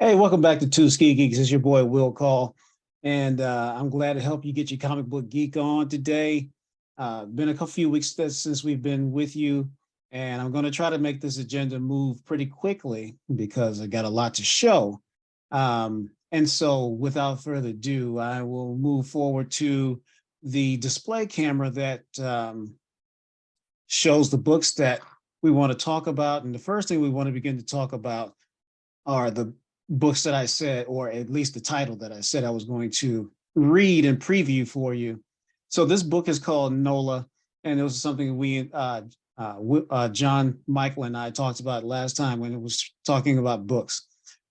Hey, welcome back to 2SkeGEEKS. It's your boy Will Call, and I'm glad to help you get your comic book geek on today. Been a few weeks since we've been with you, and I'm going to try to make this agenda move pretty quickly because I got a lot to show. And so, without further ado, I will move forward to the display camera that shows the books that we want to talk about. And the first thing we want to begin to talk about are the books that I said, or at least the title that I said I was going to read and preview for you. So this book is called NOLA, and it was something John, Michael, and I talked about last time when it was talking about books.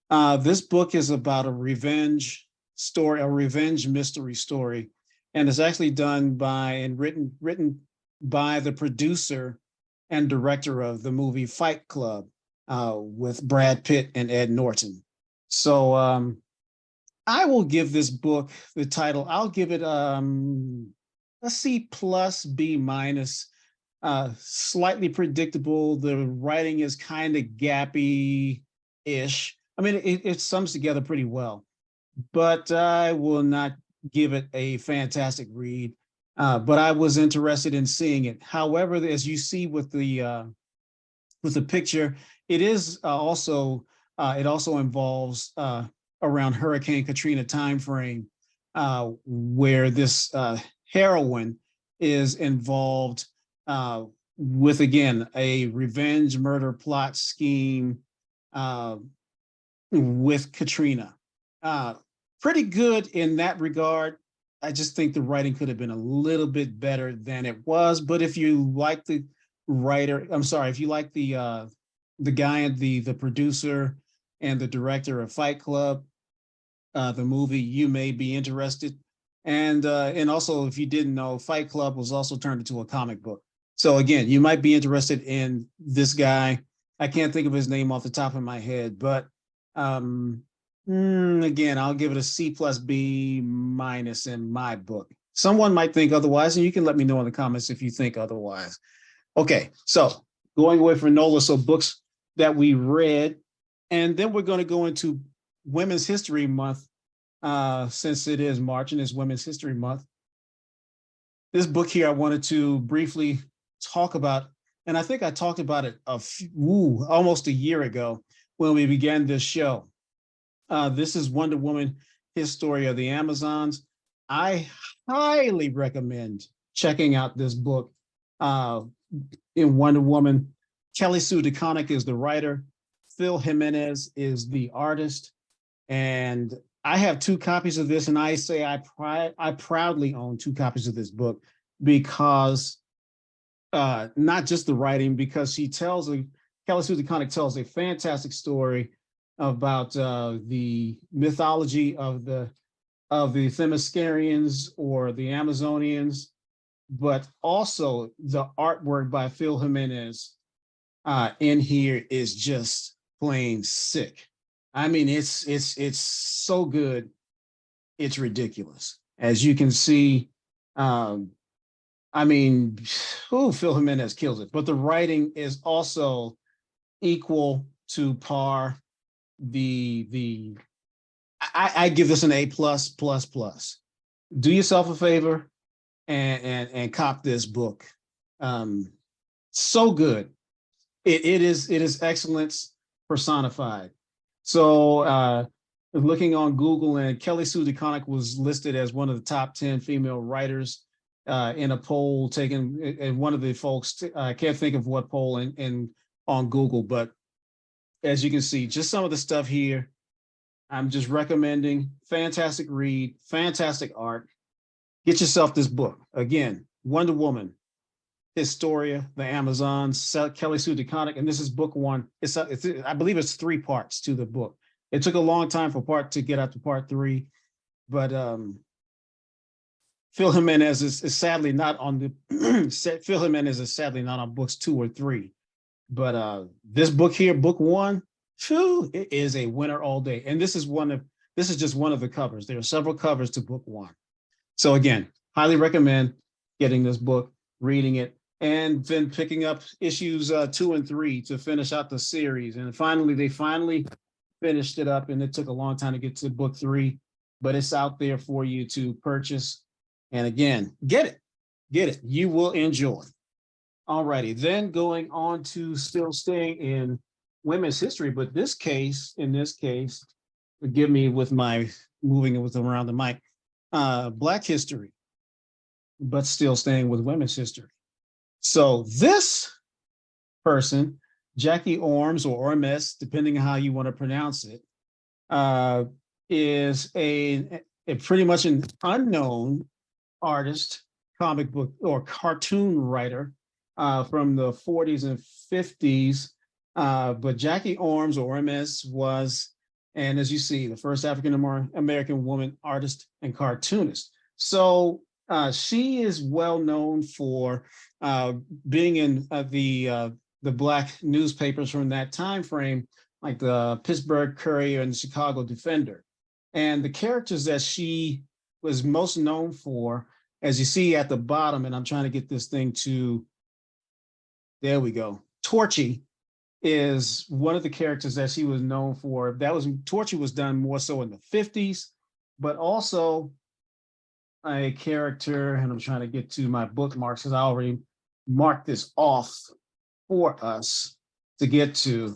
This book is about a revenge story, a revenge mystery story, and it's actually done by and written by the producer and director of the movie Fight Club with Brad Pitt and Ed Norton. So I will give this book the title. I'll give it a C plus, B minus. Slightly predictable. The writing is kind of gappy-ish. I mean, it sums together pretty well, but I will not give it a fantastic read. But I was interested in seeing it. However, as you see with the picture, it is it also involves around Hurricane Katrina timeframe, where this heroine is involved with, again, a revenge murder plot scheme with Katrina. Pretty good in that regard. I just think the writing could have been a little bit better than it was. But if you like the writer, I'm sorry, if you like the guy and the producer and the director of Fight Club, the movie, you may be interested. And also, if you didn't know, Fight Club was also turned into a comic book. So again, you might be interested in this guy. I can't think of his name off the top of my head, but again, I'll give it a C plus, B minus in my book. Someone might think otherwise, and you can let me know in the comments if you think otherwise. Okay, so going away from NOLA, so books that we read, and then we're going to go into Women's History Month, since it is March and it's Women's History Month. This book here I wanted to briefly talk about, and I think I talked about it almost a year ago when we began this show. This is Wonder Woman Historia of the Amazons. I highly recommend checking out this book. In Wonder Woman, Kelly Sue DeConnick is the writer. Phil Jimenez is the artist. And I have 2 copies of this, and I say I proudly own 2 copies of this book because not just the writing, because Kelly Sue DeConnick tells a fantastic story about the mythology of the Themyscirians or the Amazonians, but also the artwork by Phil Jimenez in here is just plain sick. I mean, it's so good, it's ridiculous. As you can see, I mean, Phil Jimenez kills it, but the writing is also equal to par. I give this an A plus plus plus. Do yourself a favor and cop this book. So good. It is excellence personified. So looking on Google, and Kelly Sue DeConnick was listed as one of the top 10 female writers in a poll taken, and one of the folks, I can't think of what poll in on Google, but as you can see, just some of the stuff here, I'm just recommending. Fantastic read, fantastic art. Get yourself this book. Again, Wonder Woman Historia, the Amazons, Kelly Sue DeConnick, and this is book 1. I believe it's 3 parts to the book. It took a long time for to get out to part 3, but Phil Jimenez is sadly not on the Phil Jimenez is sadly not on books 2 or 3. But this book here, book 1, it is a winner all day. And this is just one of the covers. There are several covers to book 1. So again, highly recommend getting this book, reading it, and then picking up issues 2 and 3 to finish out the series. And finally, they finished it up, and it took a long time to get to book 3, but it's out there for you to purchase. And again, get it. You will enjoy. All righty, then going on to still staying in women's history, but in this case, forgive me with my moving it with around the mic, Black history, but still staying with women's history. So this person, Jackie Ormes or Ormes, depending on how you want to pronounce it, is a pretty much an unknown artist, comic book or cartoon writer from the 40s and 50s. But Jackie Ormes or Ormes was, and as you see, the first African American woman artist and cartoonist. So she is well known for being in the Black newspapers from that time frame, like the Pittsburgh Courier and the Chicago Defender. And the characters that she was most known for, as you see at the bottom, and I'm trying to get this thing to, there we go. Torchy is one of the characters that she was known for. Torchy was done more so in the 50s, but also a character, and I'm trying to get to my bookmarks because I already marked this off for us to get to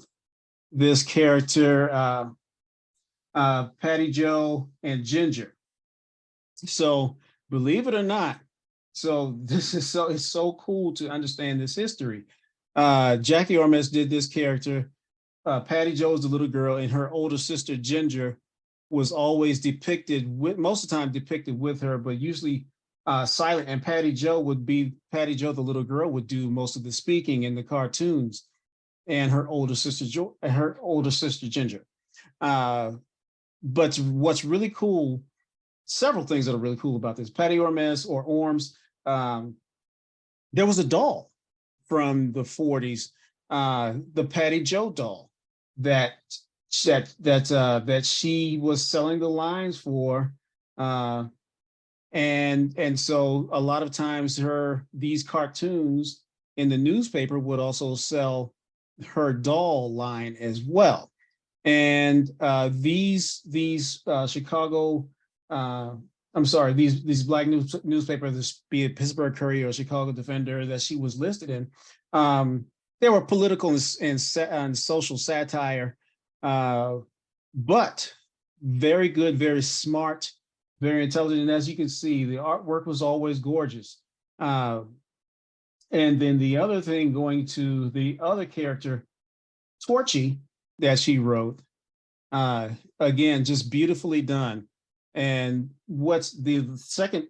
this character, Patty, Jo, and Ginger. So believe it or not, so it's so cool to understand this history. Jackie Ormes did this character. Patty Jo is the little girl, and her older sister Ginger was always depicted with, most of the time depicted with her, but usually silent. And Patty Jo, the little girl, would do most of the speaking in the cartoons, and her older sister Ginger. But what's really cool, several things that are really cool about this, Patty Ormes or Ormes, there was a doll from the 40s, the Patty Jo doll that she was selling the lines for, and so a lot of times these cartoons in the newspaper would also sell her doll line as well. And these Chicago, these Black newspapers, be it Pittsburgh Courier or Chicago Defender, that she was listed in, they were political and social satire, but very good, very smart, very intelligent. And as you can see, the artwork was always gorgeous. And then the other thing, going to the other character, Torchy, that she wrote, again, just beautifully done. And what's the second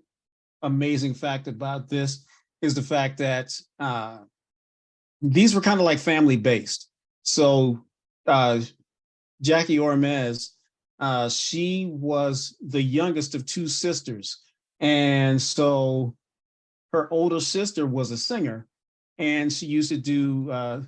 amazing fact about this is the fact that these were kind of like family based. So Jackie Ormes, she was the youngest of 2 sisters. And so her older sister was a singer, and she used to do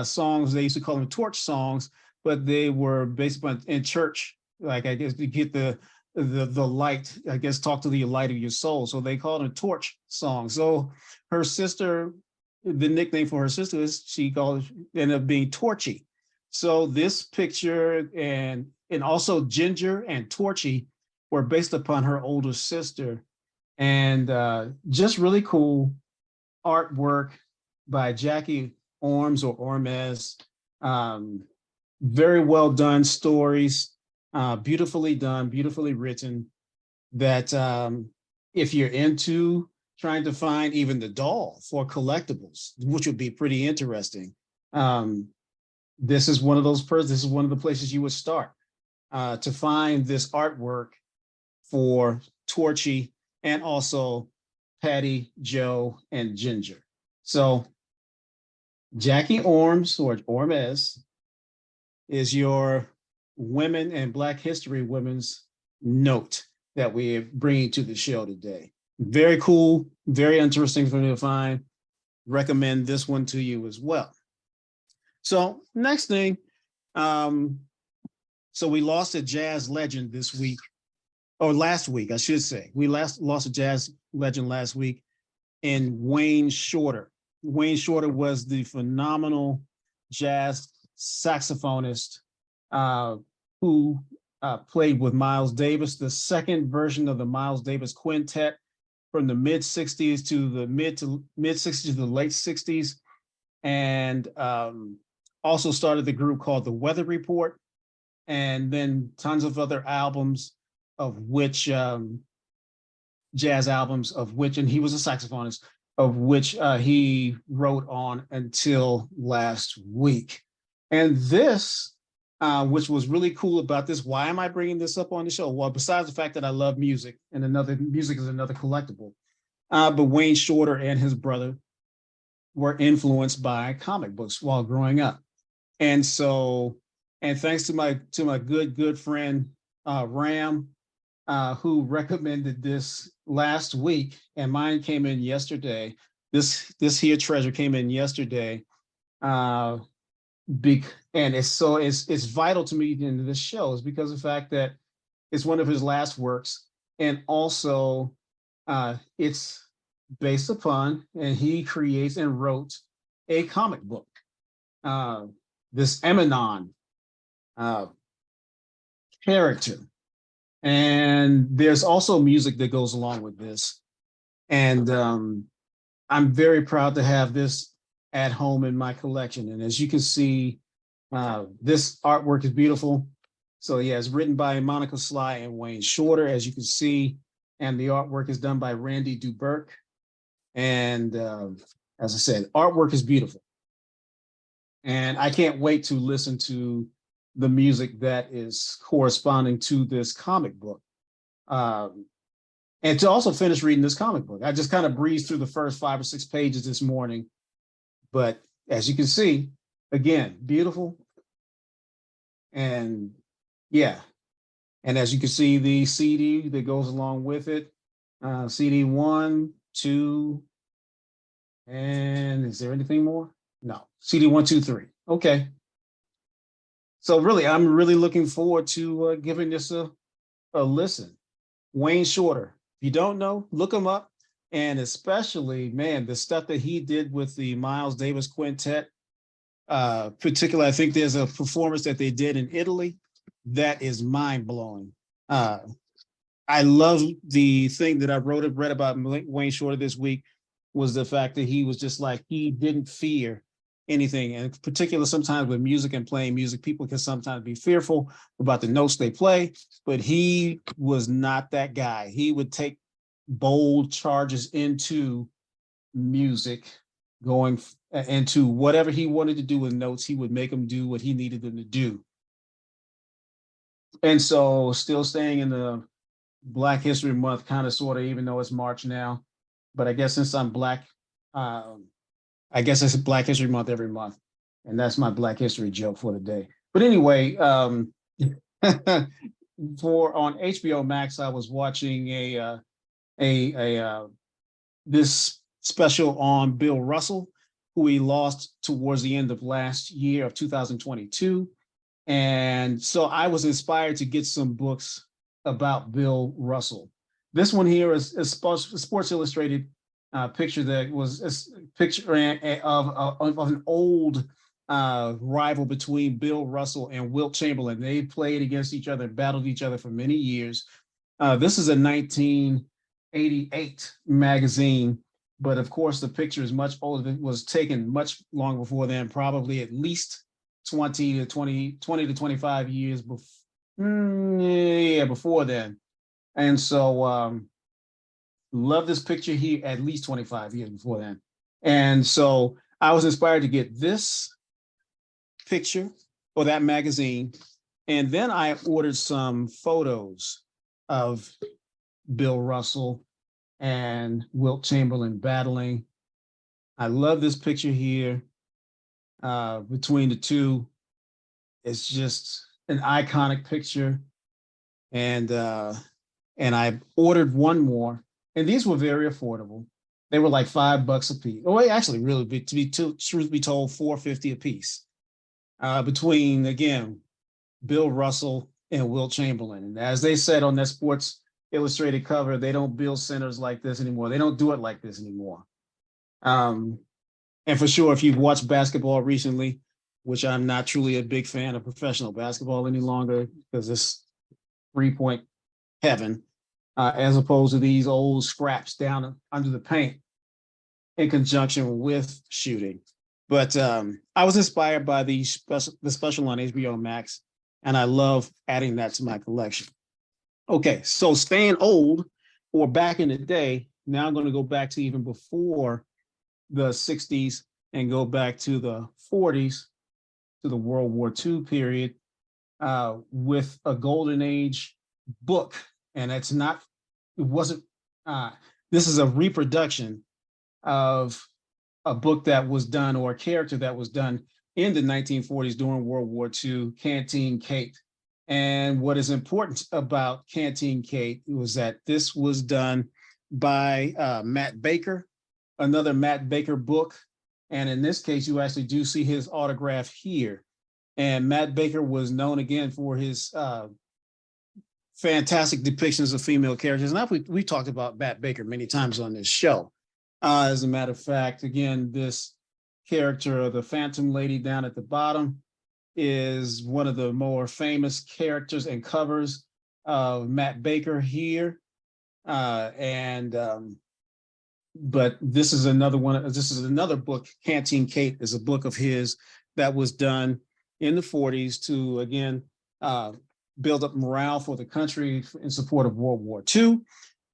songs. They used to call them torch songs, but they were based on in church, like, I guess, to get the light, I guess, talk to the light of your soul. So they called it torch song. So her sister, the nickname for her sister is, ended up being Torchy. So this picture and also Ginger and Torchy were based upon her older sister. And just really cool artwork by Jackie Ormes or Ormes. Very well done stories, beautifully done, beautifully written, that if you're into trying to find even the doll for collectibles, which would be pretty interesting, this is one of the places you would start to find this artwork for Torchy and also Patty, Jo, and Ginger. So Jackie Ormes or Ormes is your women and Black history women's note that we're bringing to the show today. Very cool, very interesting for me to find. Recommend this one to you as well. So next thing, so we lost a jazz legend this week, or last week, I should say. We lost a jazz legend last week in Wayne Shorter. Wayne Shorter was the phenomenal jazz saxophonist, who played with Miles Davis, the second version of the Miles Davis quintet from the mid 60s to the mid 60s to the late 60s, and also started the group called the Weather Report, and then tons of other albums, of which jazz albums, of which, and he was a saxophonist, of which he wrote on until last week. And this, which was really cool about this, why am I bringing this up on the show? Well, besides the fact that I love music, and music is another collectible, but Wayne Shorter and his brother were influenced by comic books while growing up. And so, and thanks to my good friend Ram, who recommended this last week, and mine came in yesterday. This here treasure came in yesterday, and it's vital to me in this show is because of the fact that it's one of his last works, and also it's based upon, and he creates and wrote a comic book. This Eminon character. And there's also music that goes along with this. And I'm very proud to have this at home in my collection. And as you can see, this artwork is beautiful. So yeah, it's written by Monica Sly and Wayne Shorter, as you can see. And the artwork is done by Randy Duberk. And as I said, artwork is beautiful. And I can't wait to listen to the music that is corresponding to this comic book. And to also finish reading this comic book. I just kind of breezed through the first 5 or 6 pages this morning. But as you can see, again, beautiful. And yeah. And as you can see, the CD that goes along with it, CD 1, 2, and is there anything more? No, CD 1, 2, 3. Okay. So really, I'm really looking forward to giving this a listen. Wayne Shorter, if you don't know, look him up. And especially, man, the stuff that he did with the Miles Davis Quintet, particularly, I think there's a performance that they did in Italy that is mind-blowing. I love the thing that I read about Wayne Shorter this week was the fact that he was just like, he didn't fear anything. And in particular, sometimes with music and playing music, people can sometimes be fearful about the notes they play, but he was not that guy. He would take bold charges into music, going into whatever he wanted to do with notes. He would make them do what he needed them to do. And so still staying in the Black History Month, kind of, sort of, even though it's March now, but I guess since I'm Black, I guess it's Black History Month every month. And that's my Black History joke for the day. But anyway, on HBO Max, I was watching this special on Bill Russell, who he lost towards the end of last year of 2022. And so I was inspired to get some books about Bill Russell. This one here is a Sports Illustrated picture that was a picture of an old rival between Bill Russell and Wilt Chamberlain. They played against each other, battled each other for many years. This is a 1988 magazine, but of course the picture is much older. It was taken much long before then, probably at least 20 to 25 years before then. And so love this picture here, at least 25 years before then. And so I was inspired to get this picture or that magazine. And then I ordered some photos of Bill Russell and Wilt Chamberlain battling. I love this picture here between the two. It's just an iconic picture. And I ordered one more. And these were very affordable. They were like $5 a piece. Oh, actually, really, truth be told, $4.50 a piece. Between, again, Bill Russell and Wilt Chamberlain. And as they said on that Sports Illustrated cover, they don't build centers like this anymore. They don't do it like this anymore. And for sure, if you've watched basketball recently, which I'm not truly a big fan of professional basketball any longer because it's 3-point heaven, as opposed to these old scraps down under the paint in conjunction with shooting. But I was inspired by the special on HBO Max, and I love adding that to my collection. Okay, so staying old or back in the day, now I'm going to go back to even before the 60s and go back to the 40s, to the World War II period, with a golden age book. And it wasn't, this is a reproduction of a book that was done, or a character that was done in the 1940s during World War II, Canteen Kate. And what is important about Canteen Kate was that this was done by Matt Baker, another Matt Baker book. And in this case, you actually do see his autograph here. And Matt Baker was known again for his fantastic depictions of female characters. And we talked about Matt Baker many times on this show. As a matter of fact, again, this character, the Phantom Lady down at the bottom, is one of the more famous characters and covers of Matt Baker here. But this is another one. This is another book. Canteen Kate is a book of his that was done in the 40s to, again, build up morale for the country in support of World War II.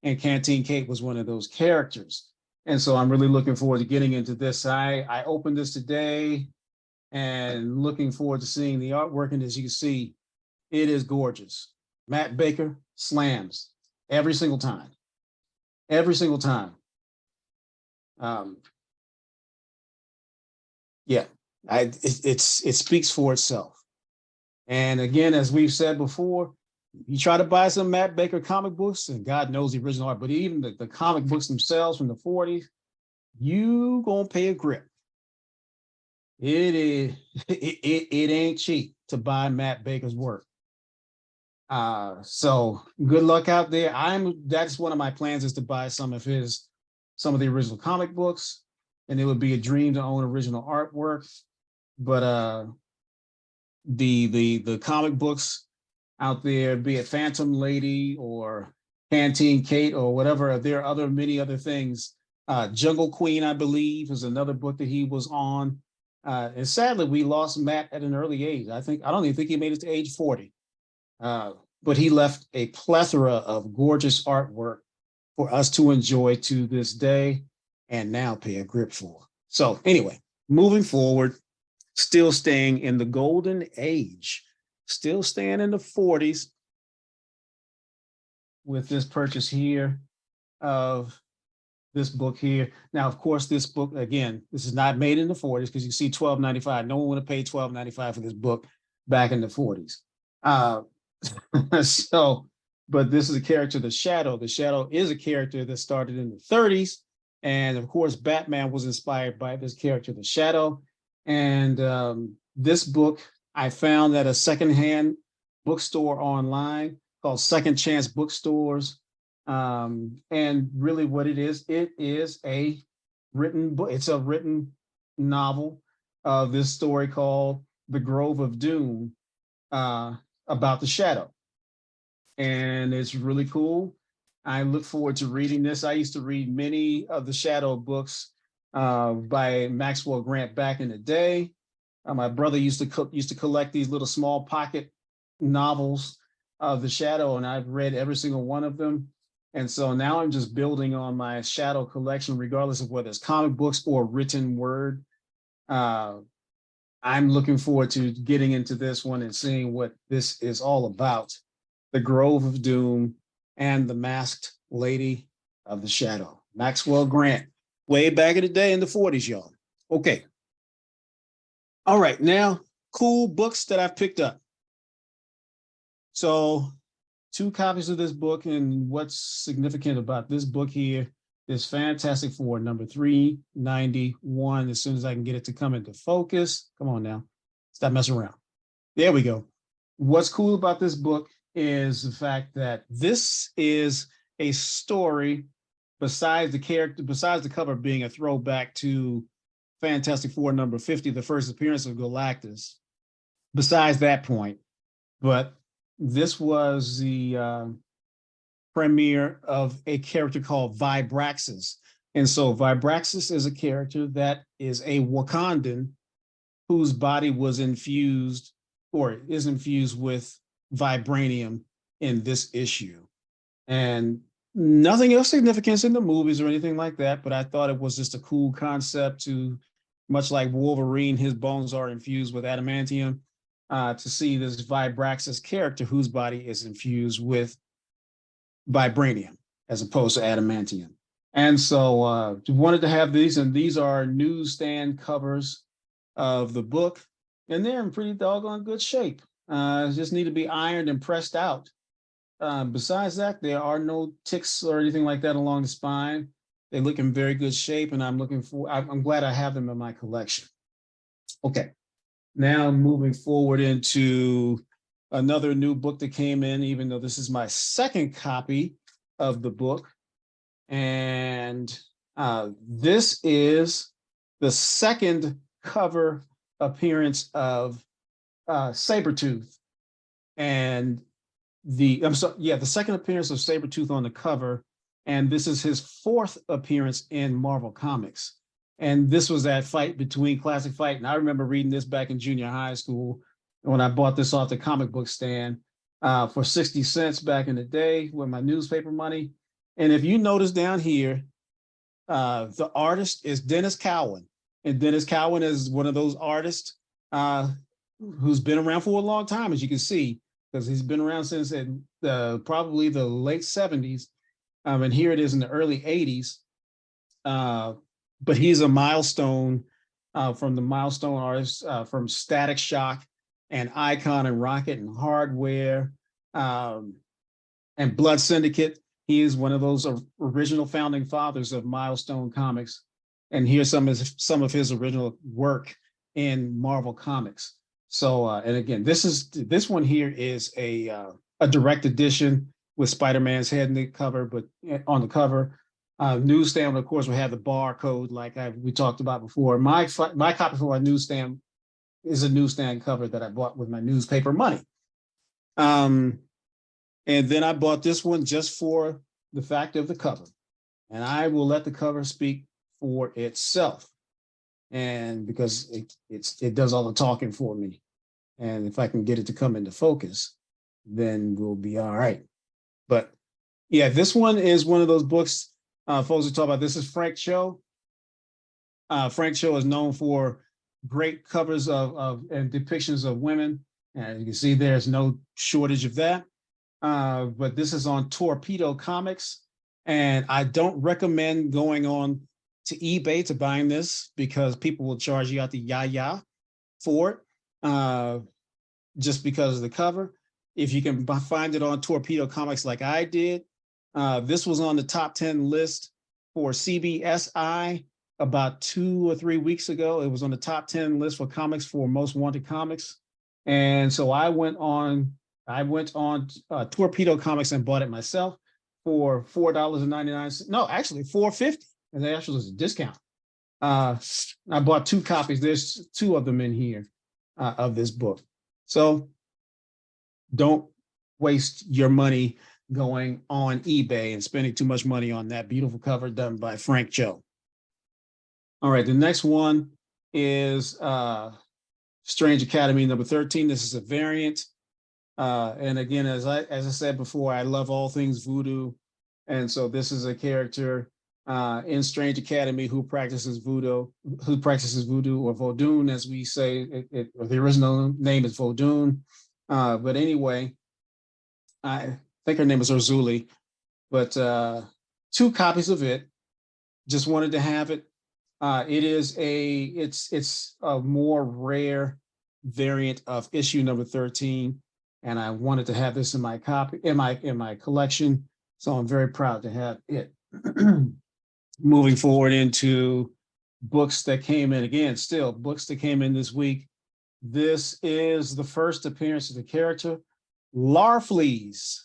And Canteen Kate was one of those characters. And so I'm really looking forward to getting into this. I opened this today and looking forward to seeing the artwork. And as you can see, it is gorgeous. Matt Baker slams every single time. Every single time. It speaks for itself. And again, as we've said before, you try to buy some Matt Baker comic books, and God knows the original art, but even the comic books themselves from the 40s, you gonna pay a grip. It ain't cheap to buy Matt Baker's work. So good luck out there. That's one of my plans, is to buy some of the original comic books, and it would be a dream to own original artwork. But the comic books out there, be it Phantom Lady or Canteen Kate or whatever, there are many other things. Jungle Queen, I believe, is another book that he was on. And sadly, we lost Matt at an early age. I don't even think he made it to age 40. But he left a plethora of gorgeous artwork for us to enjoy to this day and now pay a grip for. So anyway, moving forward, still staying in the golden age, still staying in the 40s with this purchase here of this book here. Now, of course, this book, again, this is not made in the 40s, because you see $12.95. No one would have paid $12.95 for this book back in the 40s. But this is a character, the Shadow. The Shadow is a character that started in the 30s. And of course, Batman was inspired by this character, the Shadow. And this book I found at a secondhand bookstore online called Second Chance Bookstores. And really what it is a written book. It's a written novel of this story called The Grove of Doom, about the Shadow. And it's really cool. I look forward to reading this. I used to read many of the Shadow books by Maxwell Grant back in the day. My brother used to collect these little small pocket novels of the Shadow, and I've read every single one of them. And so now I'm just building on my Shadow collection, regardless of whether it's comic books or written word. I'm looking forward to getting into this one and seeing what this is all about. The Grove of Doom and the Masked Lady of the Shadow. Maxwell Grant, way back in the day in the 40s, y'all. Okay. All right, now, cool books that I've picked up. So 2 copies of this book, and what's significant about this book here is Fantastic Four, number 391. As soon as I can get it to come into focus. Come on now, stop messing around. There we go. What's cool about this book is the fact that this is a story, besides the cover being a throwback to Fantastic Four number 50, the first appearance of Galactus. Besides that point, but this was the premiere of a character called Vibraxis. And so Vibraxis is a character that is a Wakandan whose body was infused or is infused with vibranium in this issue. And nothing of significance in the movies or anything like that, but I thought it was just a cool concept to, much like Wolverine, his bones are infused with adamantium, to see this Vibraxis character whose body is infused with vibranium as opposed to adamantium. And so wanted to have these, and these are newsstand covers of the book, and they're in pretty doggone good shape. Just need to be ironed and pressed out. Besides that, there are no ticks or anything like that along the spine. They look in very good shape, and I'm glad I have them in my collection. Okay, now moving forward into another new book that came in, even though this is my second copy of the book. And this is the second cover appearance of Sabretooth. And the second appearance of Sabretooth on the cover. And this is his fourth appearance in Marvel Comics. And this was that fight between Classic Fight. And I remember reading this back in junior high school when I bought this off the comic book stand for 60 cents back in the day with my newspaper money. And if you notice down here, the artist is Dennis Cowan. And Dennis Cowan is one of those artists who's been around for a long time, as you can see, because he's been around since probably the late 70s. And here it is in the early 80s. But he's a milestone from the milestone artists from Static Shock and Icon and Rocket and Hardware and Blood Syndicate. He is one of those original founding fathers of Milestone Comics. And here's some of his original work in Marvel Comics. So, and again, this one here is a direct edition with Spider-Man's head in the cover, but on the cover. Newsstand, of course, will have the barcode like we talked about before. My copy for my newsstand is a newsstand cover that I bought with my newspaper money. And then I bought this one just for the fact of the cover. And I will let the cover speak for itself. And because it does all the talking for me. And if I can get it to come into focus, then we'll be all right. But yeah, this one is one of those books folks who talk about. This is Frank Cho. Frank Cho is known for great covers of and depictions of women. And you can see there's no shortage of that. But this is on Torpedo Comics. And I don't recommend going on to eBay to buying this because people will charge you out the yaya for it just because of the cover. If you can find it on Torpedo Comics like I did, this was on the top 10 list for CBSI about 2 or 3 weeks ago. It was on the top 10 list for comics for most wanted comics. And so I went on Torpedo Comics and bought it myself for $4.99. No, actually $4.50. And that actually was a discount. I bought 2 copies. There's 2 of them in here of this book. So don't waste your money going on eBay and spending too much money on that beautiful cover done by Frank Cho. All right, the next one is Strange Academy number 13. This is a variant. And again, as I said before, I love all things voodoo. And so this is a character in Strange Academy who practices voodoo or Vodun, as we say. The original name is Vodun. But anyway, I think her name is Urzuli, but 2 copies of it. Just wanted to have it. It's a more rare variant of issue number 13, and I wanted to have this in my collection. So I'm very proud to have it. Moving forward into books that came in books that came in this week. This is the first appearance of the character Larfleeze,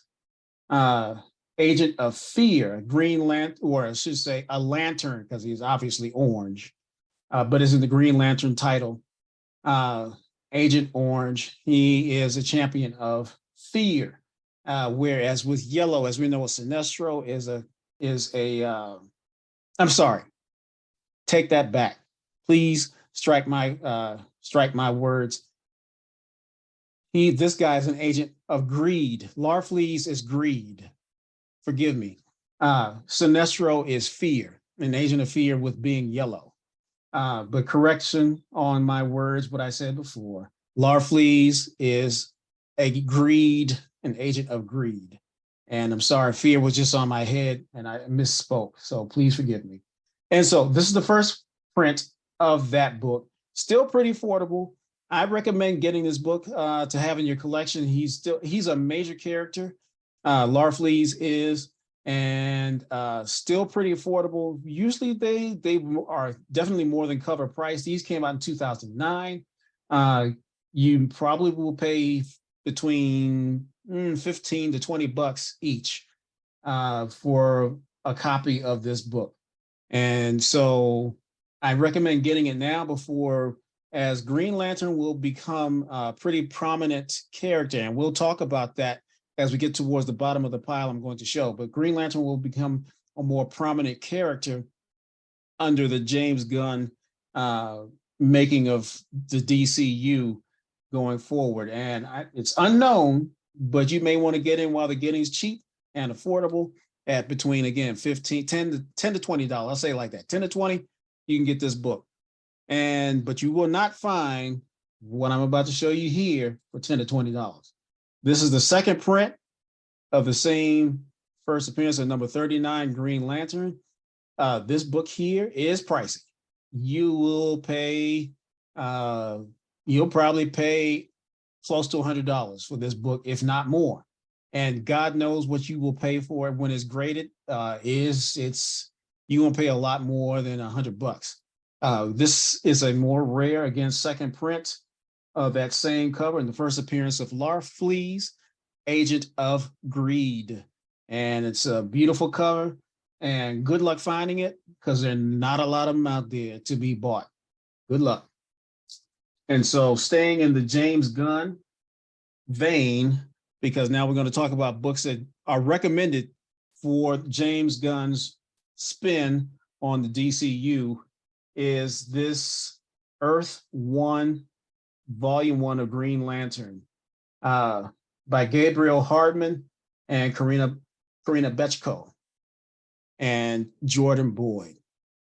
Agent of Fear, Green Lantern, or I should say a lantern, because he's obviously orange. but it's in the Green Lantern title. Agent Orange, he is a champion of fear, whereas with Yellow, as we know, Sinestro is a I'm sorry, take that back. Please strike my words. This guy is an agent of greed. Larfleeze is greed. Forgive me. Sinestro is fear, an agent of fear with being yellow. But correction on my words, what I said before. Larfleeze is an agent of greed. And I'm sorry, fear was just on my head and I misspoke. So please forgive me. And so this is the first print of that book. Still pretty affordable. I recommend getting this book to have in your collection. He's a major character. Larfleeze is, and still pretty affordable. Usually they are definitely more than cover price. These came out in 2009. You probably will pay between 15 to 20 bucks each for a copy of this book. And so I recommend getting it now before, as Green Lantern will become a pretty prominent character. And we'll talk about that as we get towards the bottom of the pile I'm going to show. But Green Lantern will become a more prominent character under the James Gunn making of the DCU going forward. And it's unknown, but you may want to get in while the getting's cheap and affordable at between, again, $10 to $20. I'll say it like that, 10 to 20, you can get this book. But you will not find what I'm about to show you here for $10 to $20. This is the second print of the same first appearance of number 39, Green Lantern. This book here is pricey. You'll probably pay close to $100 for this book, if not more. And God knows what you will pay for it when it's graded. You won't pay a lot more than $100. This is a more rare, again, second print of that same cover, and the first appearance of Larfleeze, Agent of Greed. And it's a beautiful cover, and good luck finding it, because there are not a lot of them out there to be bought. Good luck. And so staying in the James Gunn vein, because now we're going to talk about books that are recommended for James Gunn's spin on the DCU, is this Earth 1, Volume 1 of Green Lantern by Gabriel Hardman and Karina Bechko and Jordan Boyd.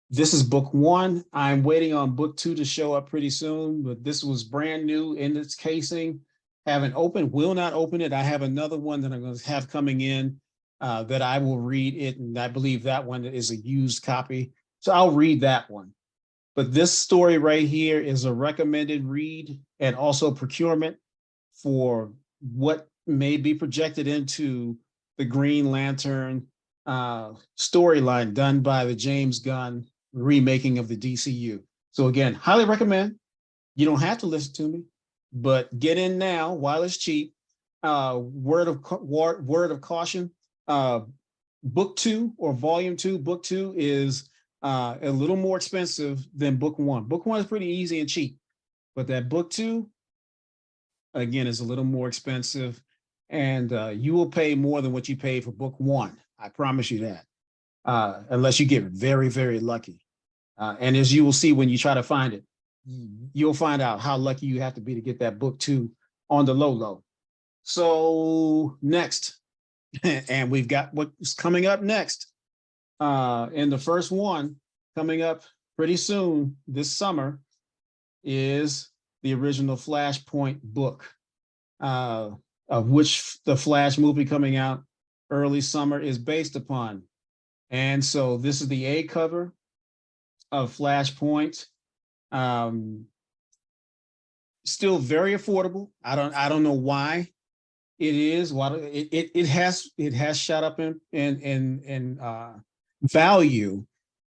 This is book 1. I'm waiting on book 2 to show up pretty soon, but this was brand new in its casing. Haven't opened, will not open it. I have another one that I'm going to have coming in that I will read it, and I believe that one is a used copy. So I'll read that one. But this story right here is a recommended read and also procurement for what may be projected into the Green Lantern storyline done by the James Gunn remaking of the DCU. So again, highly recommend. You don't have to listen to me, but get in now while it's cheap. Word of caution, book 2 or volume 2, book 2 is a little more expensive than book 1. Book 1 is pretty easy and cheap, but that book 2, again, is a little more expensive, and you will pay more than what you paid for book 1. I promise you that, unless you get very, very lucky. And as you will see when you try to find it, you'll find out how lucky you have to be to get that book 2 on the low. So next, and we've got what's coming up next. And the first one coming up pretty soon this summer is the original Flashpoint book, of which the Flash movie coming out early summer is based upon. And so this is the A cover of Flashpoint. Still very affordable. I don't know why it is. It has shot up in value,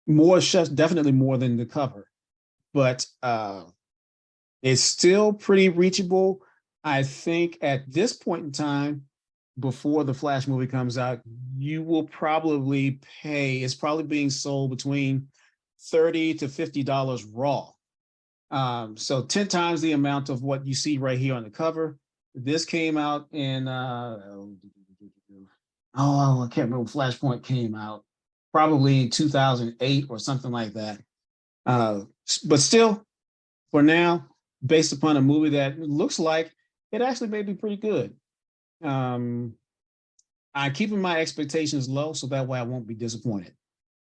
definitely more than the cover, but it's still pretty reachable. I think at this point in time, before the Flash movie comes out, you will probably pay, it's probably being sold between $30 to $50 raw. So 10 times the amount of what you see right here on the cover. This came out in, I can't remember, Flashpoint came out probably 2008 or something like that. But still, for now, based upon a movie that looks like it actually may be pretty good. I'm keeping my expectations low, so that way I won't be disappointed.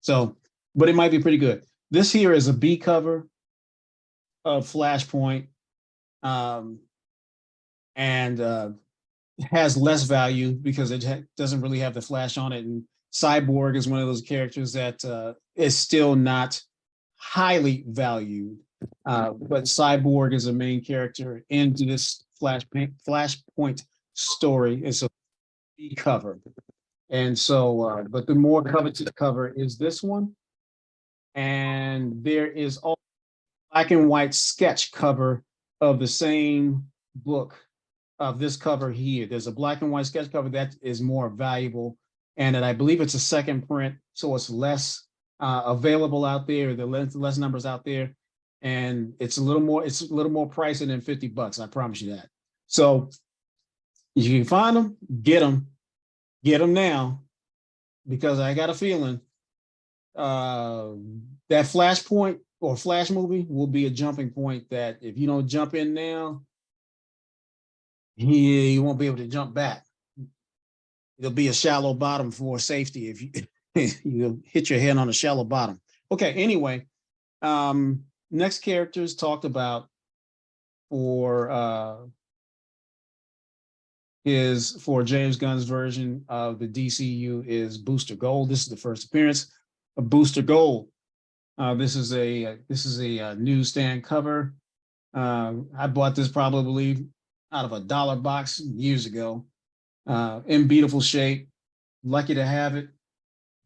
So, but it might be pretty good. This here is a B cover of Flashpoint, and has less value because it doesn't really have the Flash on it. And Cyborg is one of those characters that is still not highly valued. But Cyborg is a main character into this Flashpoint story. It's a B cover. And so, but the more coveted cover is this one. And there is also black and white sketch cover of the same book of this cover here. There's a black and white sketch cover that is more valuable. And I believe it's a second print, so it's less available out there. The less numbers out there, and it's a little more pricey than $50. I promise you that. So you can find them, get them now, because I got a feeling that Flashpoint or Flash movie will be a jumping point that if you don't jump in now, you won't be able to jump back. It'll be a shallow bottom for safety if you you hit your head on a shallow bottom. Okay, anyway, next characters talked about for James Gunn's version of the DCU is Booster Gold. This is the first appearance of Booster Gold. This is a newsstand cover. I bought this probably out of a $1 box years ago. In beautiful shape, lucky to have it,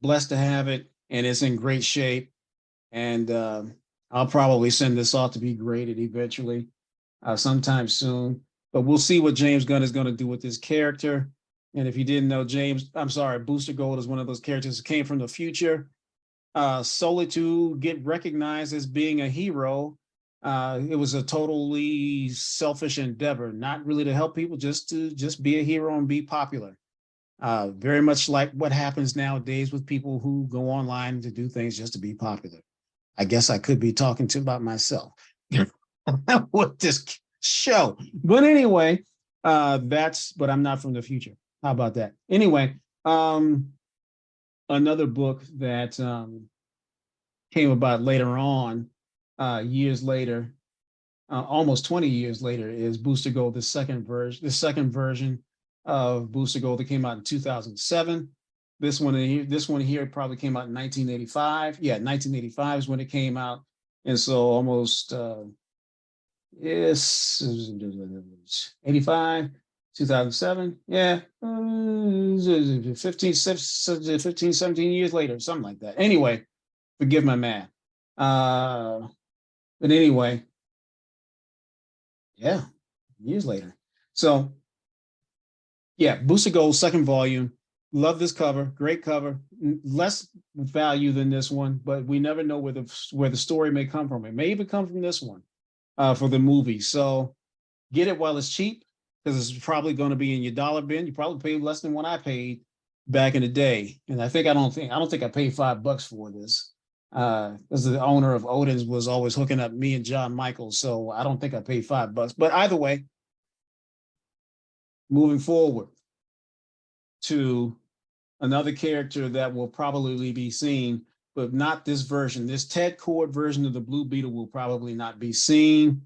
blessed to have it, and it's in great shape. And I'll probably send this off to be graded eventually, sometime soon. But we'll see what James Gunn is going to do with this character. And if you didn't know, Booster Gold is one of those characters that came from the future, solely to get recognized as being a hero. It was a totally selfish endeavor, not really to help people, just to be a hero and be popular. Very much like what happens nowadays with people who go online to do things just to be popular. I guess I could be talking about myself with this show. But anyway, but I'm not from the future. How about that? Anyway, another book that came about later on, years later, almost 20 years later, is Booster Gold, the second version of Booster Gold that came out in 2007. This one here probably came out in 1985. Yeah, 1985 is when it came out. And so almost, 85, 2007. Yeah, 15, 17 years later, something like that. Anyway, forgive my math. But anyway, yeah, years later. So yeah, Booster Gold, second volume. Love this cover, great cover. Less value than this one, but we never know where the story may come from. It may even come from this one for the movie. So get it while it's cheap, because it's probably going to be in your dollar bin. You probably paid less than what I paid back in the day, and I don't think I paid $5 for this. As the owner of Odin's was always hooking up me and John Michaels, so I don't think I paid $5. But either way, moving forward to another character that will probably be seen, but not this version. This Ted Kord version of the Blue Beetle will probably not be seen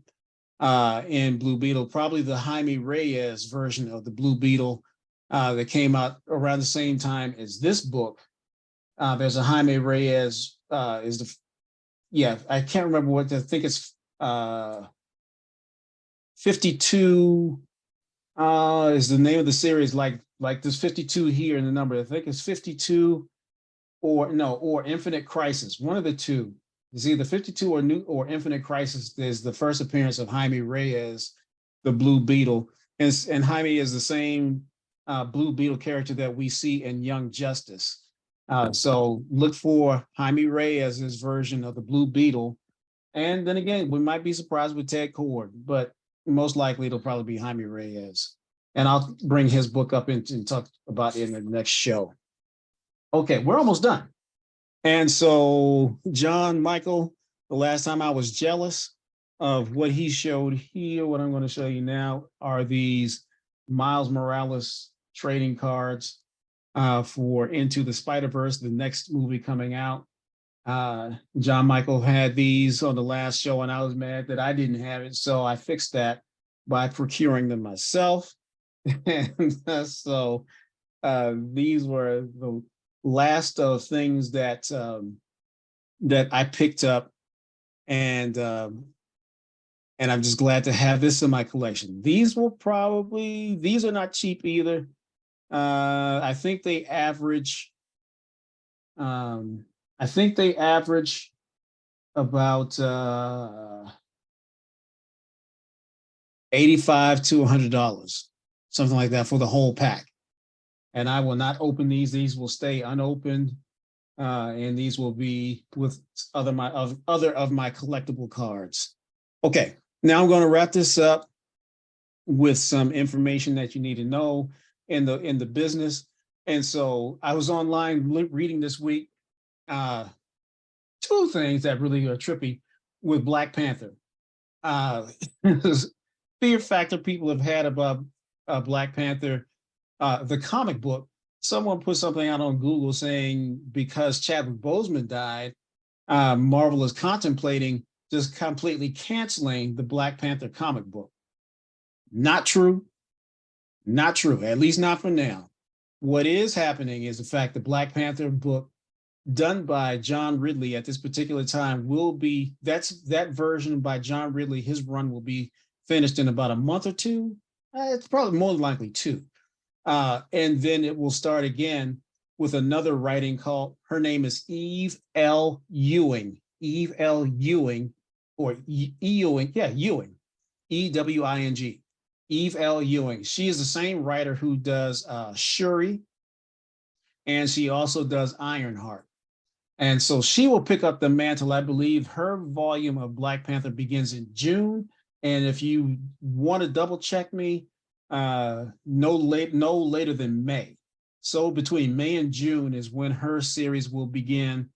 in Blue Beetle. Probably the Jaime Reyes version of the Blue Beetle that came out around the same time as this book. There's a Jaime Reyes I can't remember what, I think it's 52 is the name of the series, like this 52 here in the number. I think it's 52 or Infinite Crisis. One of the two. It's either 52 or Infinite Crisis. There's the first appearance of Jaime Reyes, the Blue Beetle. And Jaime is the same Blue Beetle character that we see in Young Justice. So look for Jaime Reyes' version of the Blue Beetle. And then again, we might be surprised with Ted Cord, but most likely it'll probably be Jaime Reyes. And I'll bring his book up and talk about it in the next show. Okay, we're almost done. And so, John Michael, the last time I was jealous of what he showed here, what I'm going to show you now are these Miles Morales trading cards for Into the Spider-Verse, the next movie coming out. John Michael had these on the last show, and I was mad that I didn't have it. So I fixed that by procuring them myself. And so these were the last of things that that I picked up, and I'm just glad to have this in my collection. These are not cheap either. I think they average about $85 to $100, something like that for the whole pack. And I will not open these. These will stay unopened. And these will be with other of my collectible cards. Okay, now I'm going to wrap this up with some information that you need to know in the business. And so I was online reading this week two things that really are trippy with Black Panther. Fear factor people have had about Black Panther, the comic book. Someone put something out on Google saying because Chadwick Boseman died, Marvel is contemplating just completely canceling the Black Panther comic book. Not true. Not true, at least not for now. What is happening is the fact the Black Panther book done by John Ridley at this particular time will be, that version by John Ridley, his run will be finished in about a month or two. It's probably more than likely two. And then it will start again with another writing called, her name is Eve L. Ewing. Eve L. Ewing, or Ewing, yeah, Ewing, E-W-I-N-G. Eve L. Ewing. She is the same writer who does Shuri, and she also does Ironheart. And so she will pick up the mantle. I believe her volume of Black Panther begins in June. And if you want to double check me, no later than May. So between May and June is when her series will begin.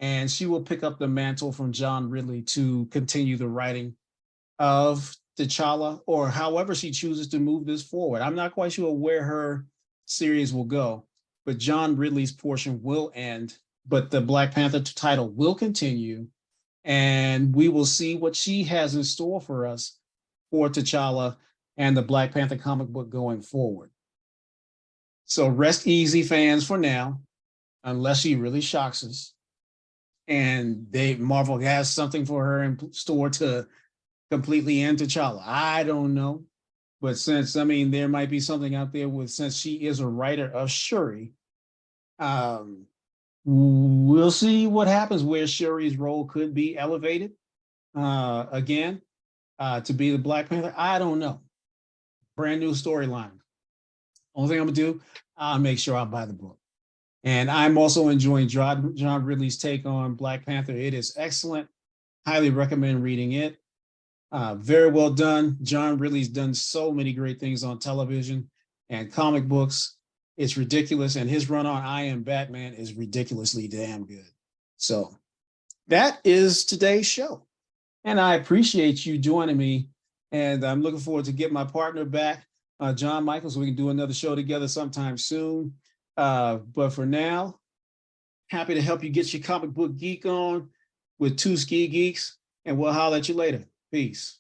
And she will pick up the mantle from John Ridley to continue the writing of T'Challa, or however she chooses to move this forward. I'm not quite sure where her series will go, but John Ridley's portion will end, but the Black Panther title will continue, and we will see what she has in store for us for T'Challa and the Black Panther comic book going forward. So rest easy, fans, for now, unless she really shocks us and Marvel has something for her in store to completely end T'Challa. I don't know. But since, I mean, there might be something out there since she is a writer of Shuri, we'll see what happens where Shuri's role could be elevated again to be the Black Panther. I don't know. Brand new storyline. Only thing I'm gonna do, I'll make sure I buy the book. And I'm also enjoying John Ridley's take on Black Panther. It is excellent. Highly recommend reading it. Very well done. John Ridley's done so many great things on television and comic books. It's ridiculous. And his run on I Am Batman is ridiculously damn good. So that is today's show. And I appreciate you joining me. And I'm looking forward to get my partner back, John Michael, so we can do another show together sometime soon. But for now, happy to help you get your comic book geek on with 2SkeGEEKS, and we'll holler at you later. Peace.